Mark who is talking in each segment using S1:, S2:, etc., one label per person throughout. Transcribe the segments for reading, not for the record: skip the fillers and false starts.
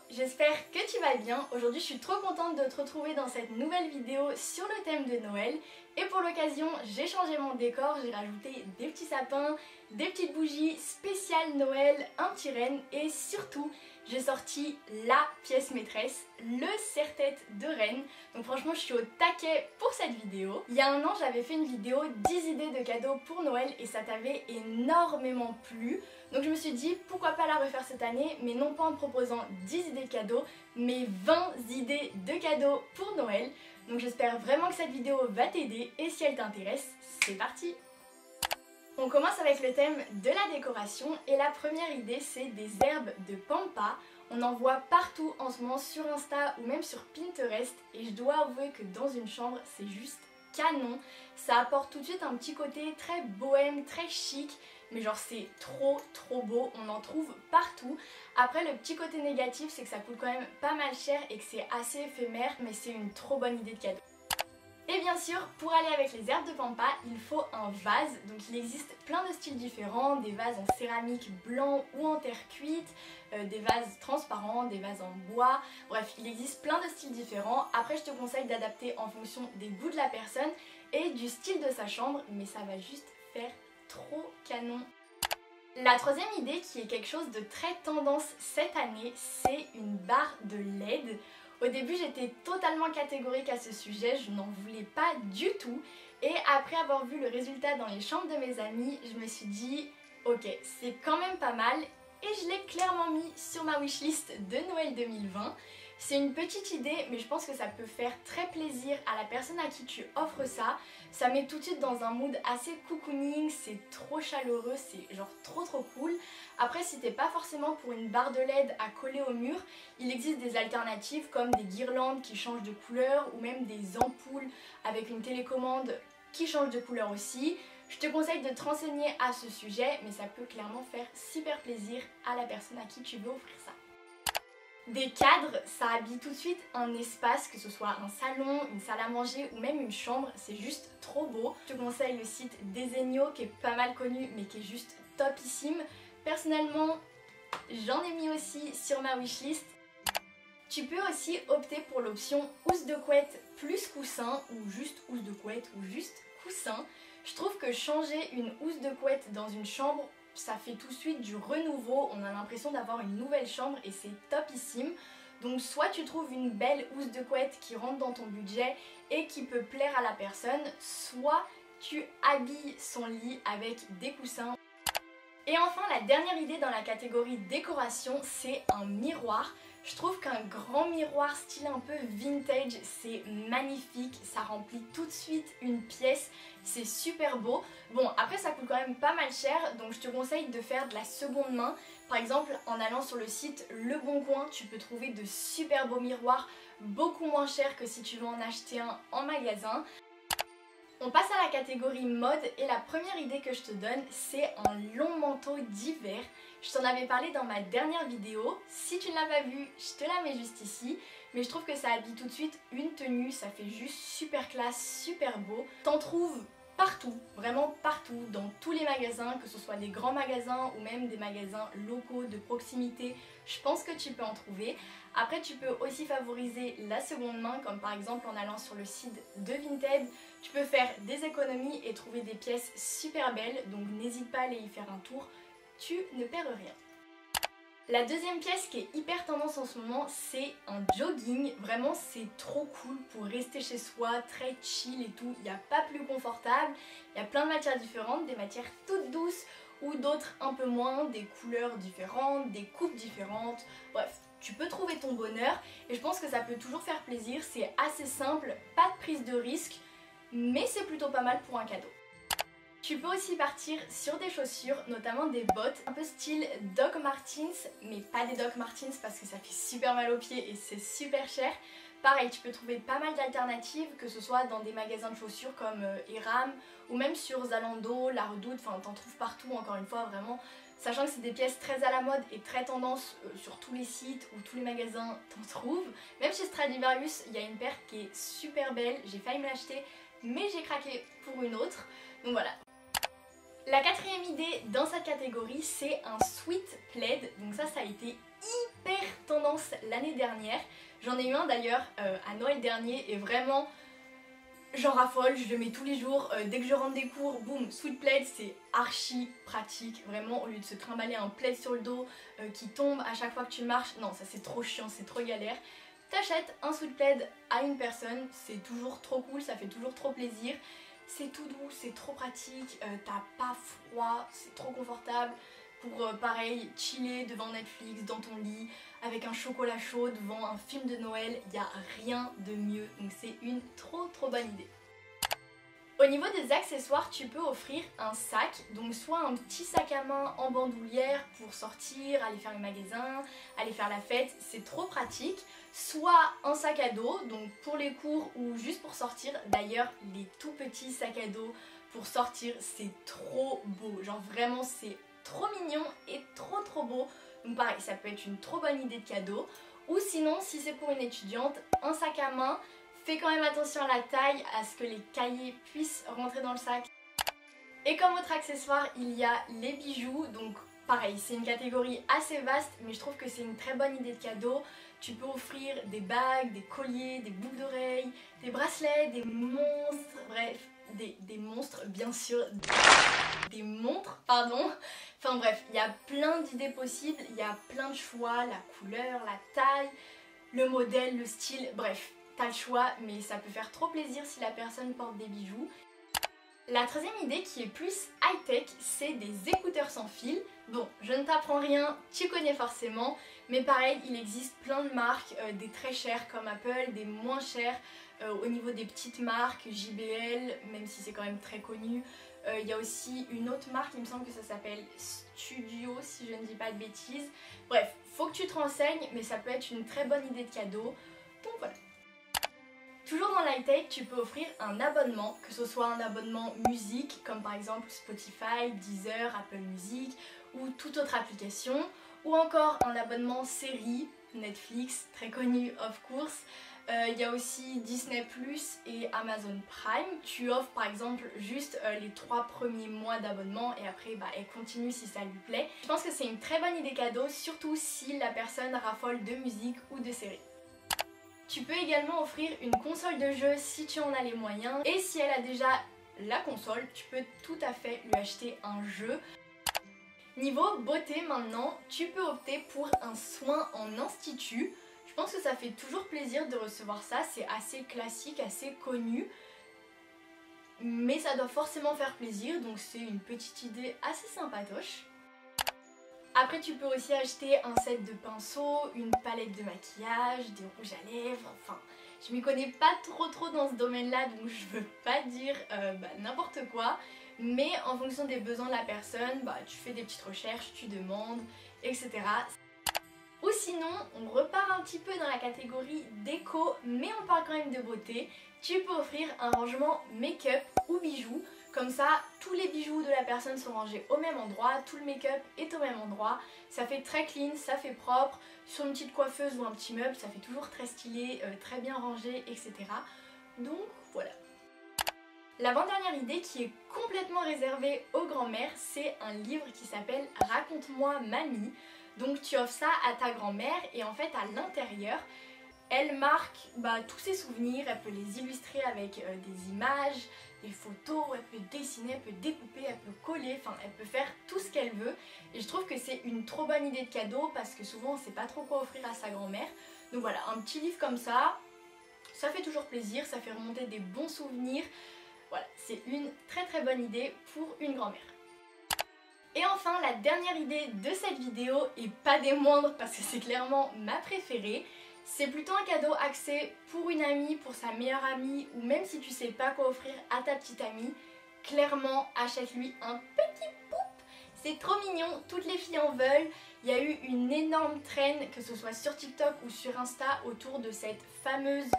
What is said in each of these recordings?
S1: j'espère que tu vas bien. Aujourd'hui je suis trop contente de te retrouver dans cette nouvelle vidéo sur le thème de Noël. Et pour l'occasion j'ai changé mon décor, j'ai rajouté des petits sapins, des petites bougies spéciales Noël, un petit renne et surtout j'ai sorti la pièce maîtresse, le serre-tête de Rennes. Donc franchement je suis au taquet pour cette vidéo. Il y a un an j'avais fait une vidéo 10 idées de cadeaux pour Noël et ça t'avait énormément plu. Donc je me suis dit pourquoi pas la refaire cette année, mais non pas en te proposant 10 idées de cadeaux, mais 20 idées de cadeaux pour Noël. Donc j'espère vraiment que cette vidéo va t'aider et si elle t'intéresse, c'est parti! On commence avec le thème de la décoration et la première idée c'est des herbes de pampa. On en voit partout en ce moment sur Insta ou même sur Pinterest et je dois avouer que dans une chambre c'est juste canon. Ça apporte tout de suite un petit côté très bohème, très chic, mais genre c'est trop beau, on en trouve partout. Après le petit côté négatif c'est que ça coûte quand même pas mal cher et que c'est assez éphémère, mais c'est une trop bonne idée de cadeau. Et bien sûr, pour aller avec les herbes de pampa, il faut un vase. Donc il existe plein de styles différents, des vases en céramique blanc ou en terre cuite, des vases transparents, des vases en bois, bref, il existe plein de styles différents. Après je te conseille d'adapter en fonction des goûts de la personne et du style de sa chambre, mais ça va juste faire trop canon. La troisième idée qui est quelque chose de très tendance cette année, c'est une barre de LED. Au début j'étais totalement catégorique à ce sujet, je n'en voulais pas du tout et après avoir vu le résultat dans les chambres de mes amis, je me suis dit ok c'est quand même pas mal et je l'ai clairement mis sur ma wishlist de Noël 2020. C'est une petite idée mais je pense que ça peut faire très plaisir à la personne à qui tu offres ça. Ça met tout de suite dans un mood assez cocooning, c'est trop chaleureux, c'est genre trop cool. Après si t'es pas forcément pour une barre de LED à coller au mur, il existe des alternatives comme des guirlandes qui changent de couleur ou même des ampoules avec une télécommande qui change de couleur aussi. Je te conseille de te renseigner à ce sujet mais ça peut clairement faire super plaisir à la personne à qui tu veux offrir ça. Des cadres, ça habille tout de suite un espace, que ce soit un salon, une salle à manger ou même une chambre, c'est juste trop beau. Je te conseille le site Desenio qui est pas mal connu mais qui est juste topissime. Personnellement, j'en ai mis aussi sur ma wishlist. Tu peux aussi opter pour l'option housse de couette plus coussin ou juste housse de couette ou juste coussin. Je trouve que changer une housse de couette dans une chambre, ça fait tout de suite du renouveau, on a l'impression d'avoir une nouvelle chambre et c'est topissime. Donc soit tu trouves une belle housse de couette qui rentre dans ton budget et qui peut plaire à la personne, soit tu habilles son lit avec des coussins. Et enfin la dernière idée dans la catégorie décoration, c'est un miroir. Je trouve qu'un grand miroir style un peu vintage, c'est magnifique, ça remplit tout de suite une pièce, c'est super beau. Bon après ça coûte quand même pas mal cher, donc je te conseille de faire de la seconde main. Par exemple en allant sur le site Le Bon Coin, tu peux trouver de super beaux miroirs, beaucoup moins chers que si tu veux en acheter un en magasin. On passe à la catégorie mode et la première idée que je te donne c'est un long manteau d'hiver. Je t'en avais parlé dans ma dernière vidéo, si tu ne l'as pas vue je te la mets juste ici. Mais je trouve que ça habille tout de suite une tenue, ça fait juste super classe, super beau. T'en trouves partout, vraiment partout, dans tous les magasins, que ce soit des grands magasins ou même des magasins locaux de proximité, je pense que tu peux en trouver. Après tu peux aussi favoriser la seconde main, comme par exemple en allant sur le site de Vinted, tu peux faire des économies et trouver des pièces super belles, donc n'hésite pas à aller y faire un tour, tu ne perds rien. La deuxième pièce qui est hyper tendance en ce moment, c'est un jogging. Vraiment c'est trop cool pour rester chez soi, très chill et tout, il n'y a pas plus confortable. Il y a plein de matières différentes, des matières toutes douces ou d'autres un peu moins, des couleurs différentes, des coupes différentes, bref. Tu peux trouver ton bonheur et je pense que ça peut toujours faire plaisir, c'est assez simple, pas de prise de risque, mais c'est plutôt pas mal pour un cadeau. Tu peux aussi partir sur des chaussures, notamment des bottes un peu style Doc Martens, mais pas des Doc Martens parce que ça fait super mal aux pieds et c'est super cher. Pareil, tu peux trouver pas mal d'alternatives, que ce soit dans des magasins de chaussures comme Eram ou même sur Zalando, La Redoute, enfin t'en trouves partout encore une fois vraiment. Sachant que c'est des pièces très à la mode et très tendance sur tous les sites ou tous les magasins t'en trouves. Même chez Stradivarius, il y a une paire qui est super belle, j'ai failli me l'acheter mais j'ai craqué pour une autre. Donc voilà. La quatrième idée dans cette catégorie, c'est un sweat plaid. Donc ça a été hyper tendance l'année dernière. J'en ai eu un d'ailleurs à Noël dernier et vraiment j'en raffole, je le mets tous les jours. Dès que je rentre des cours, boum, sweat plaid, c'est archi pratique. Vraiment, au lieu de se trimballer un plaid sur le dos qui tombe à chaque fois que tu marches, non, ça c'est trop chiant, c'est trop galère. T'achètes un sweat plaid à une personne, c'est toujours trop cool, ça fait toujours trop plaisir. C'est tout doux, c'est trop pratique, t'as pas froid, c'est trop confortable pour pareil chiller devant Netflix, dans ton lit, avec un chocolat chaud devant un film de Noël, il n'y a rien de mieux, donc c'est une trop bonne idée. Au niveau des accessoires, tu peux offrir un sac, donc soit un petit sac à main en bandoulière pour sortir, aller faire le magasin, aller faire la fête, c'est trop pratique, soit un sac à dos, donc pour les cours ou juste pour sortir. D'ailleurs, les tout petits sacs à dos pour sortir, c'est trop beau, genre vraiment c'est trop mignon et trop beau. Donc pareil, ça peut être une trop bonne idée de cadeau. Ou sinon, si c'est pour une étudiante, un sac à main. Fais quand même attention à la taille, à ce que les cahiers puissent rentrer dans le sac. Et comme autre accessoire, il y a les bijoux. Donc pareil, c'est une catégorie assez vaste, mais je trouve que c'est une très bonne idée de cadeau. Tu peux offrir des bagues, des colliers, des boucles d'oreilles, des bracelets, des monstres, bref, des monstres bien sûr, des montres, pardon. Enfin bref, il y a plein d'idées possibles, il y a plein de choix, la couleur, la taille, le modèle, le style, bref. T'as le choix, mais ça peut faire trop plaisir si la personne porte des bijoux. La troisième idée qui est plus high-tech, c'est des écouteurs sans fil. Bon, je ne t'apprends rien, tu connais forcément, mais pareil, il existe plein de marques, des très chères comme Apple, des moins chères au niveau des petites marques, JBL, même si c'est quand même très connu. Il y a aussi une autre marque, il me semble que ça s'appelle Studio, si je ne dis pas de bêtises. Bref, faut que tu te renseignes, mais ça peut être une très bonne idée de cadeau. Donc voilà. Toujours dans l'high-tech, tu peux offrir un abonnement, que ce soit un abonnement musique, comme par exemple Spotify, Deezer, Apple Music ou toute autre application, ou encore un abonnement série, Netflix, très connu of course. Il y a aussi Disney Plus et Amazon Prime. Tu offres par exemple juste les 3 premiers mois d'abonnement et après elle continue si ça lui plaît. Je pense que c'est une très bonne idée cadeau, surtout si la personne raffole de musique ou de séries. Tu peux également offrir une console de jeu si tu en as les moyens, et si elle a déjà la console, tu peux tout à fait lui acheter un jeu. Niveau beauté maintenant, tu peux opter pour un soin en institut. Je pense que ça fait toujours plaisir de recevoir ça, c'est assez classique, assez connu, mais ça doit forcément faire plaisir, donc c'est une petite idée assez sympatoche. Après tu peux aussi acheter un set de pinceaux, une palette de maquillage, des rouges à lèvres, enfin je m'y connais pas trop dans ce domaine là, donc je veux pas dire n'importe quoi, mais en fonction des besoins de la personne, tu fais des petites recherches, tu demandes, etc. Ou sinon, on repart un petit peu dans la catégorie déco, mais on parle quand même de beauté. Tu peux offrir un rangement make-up ou bijoux. Comme ça, tous les bijoux de la personne sont rangés au même endroit, tout le make-up est au même endroit. Ça fait très clean, ça fait propre. Sur une petite coiffeuse ou un petit meuble, ça fait toujours très stylé, très bien rangé, etc. Donc voilà. L'avant-dernière idée qui est complètement réservée aux grand-mères, c'est un livre qui s'appelle Raconte-moi Mamie. Donc tu offres ça à ta grand-mère et en fait à l'intérieur, elle marque tous ses souvenirs, elle peut les illustrer avec des images, des photos, elle peut dessiner, elle peut découper, elle peut coller, enfin elle peut faire tout ce qu'elle veut. Et je trouve que c'est une trop bonne idée de cadeau parce que souvent on ne sait pas trop quoi offrir à sa grand-mère. Donc voilà, un petit livre comme ça fait toujours plaisir, ça fait remonter des bons souvenirs. Voilà, c'est une très bonne idée pour une grand-mère. Et enfin, la dernière idée de cette vidéo, et pas des moindres parce que c'est clairement ma préférée, c'est plutôt un cadeau axé pour une amie, pour sa meilleure amie, ou même si tu sais pas quoi offrir à ta petite amie, clairement achète-lui un petit poup. C'est trop mignon, toutes les filles en veulent. Il y a eu une énorme traîne, que ce soit sur TikTok ou sur Insta, autour de cette fameuse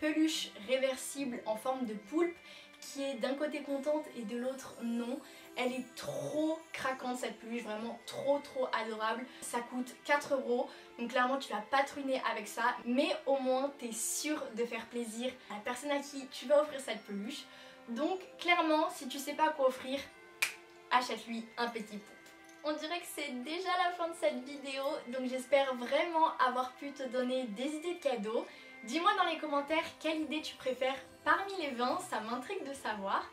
S1: peluche réversible en forme de poulpe, qui est d'un côté contente et de l'autre non. Elle est trop craquante cette peluche, vraiment trop adorable. Ça coûte 4 €, donc clairement tu vas pas te ruiner avec ça, mais au moins tu es sûr de faire plaisir à la personne à qui tu vas offrir cette peluche. Donc clairement, si tu sais pas quoi offrir, achète-lui un petit poup. On dirait que c'est déjà la fin de cette vidéo, donc j'espère vraiment avoir pu te donner des idées de cadeaux. Dis-moi dans les commentaires quelle idée tu préfères parmi les 20, ça m'intrigue de savoir.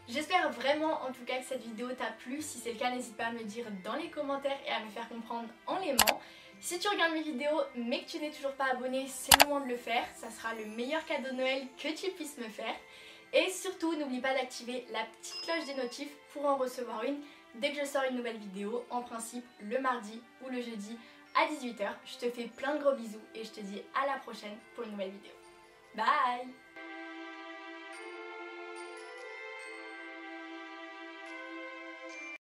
S1: J'espère vraiment en tout cas que cette vidéo t'a plu. Si c'est le cas, n'hésite pas à me le dire dans les commentaires et à me faire comprendre en l'aimant. Si tu regardes mes vidéos mais que tu n'es toujours pas abonné, c'est le moment de le faire. Ça sera le meilleur cadeau de Noël que tu puisses me faire. Et surtout, n'oublie pas d'activer la petite cloche des notifs pour en recevoir une dès que je sors une nouvelle vidéo, en principe le mardi ou le jeudi à 18 h. Je te fais plein de gros bisous et je te dis à la prochaine pour une nouvelle vidéo. Bye!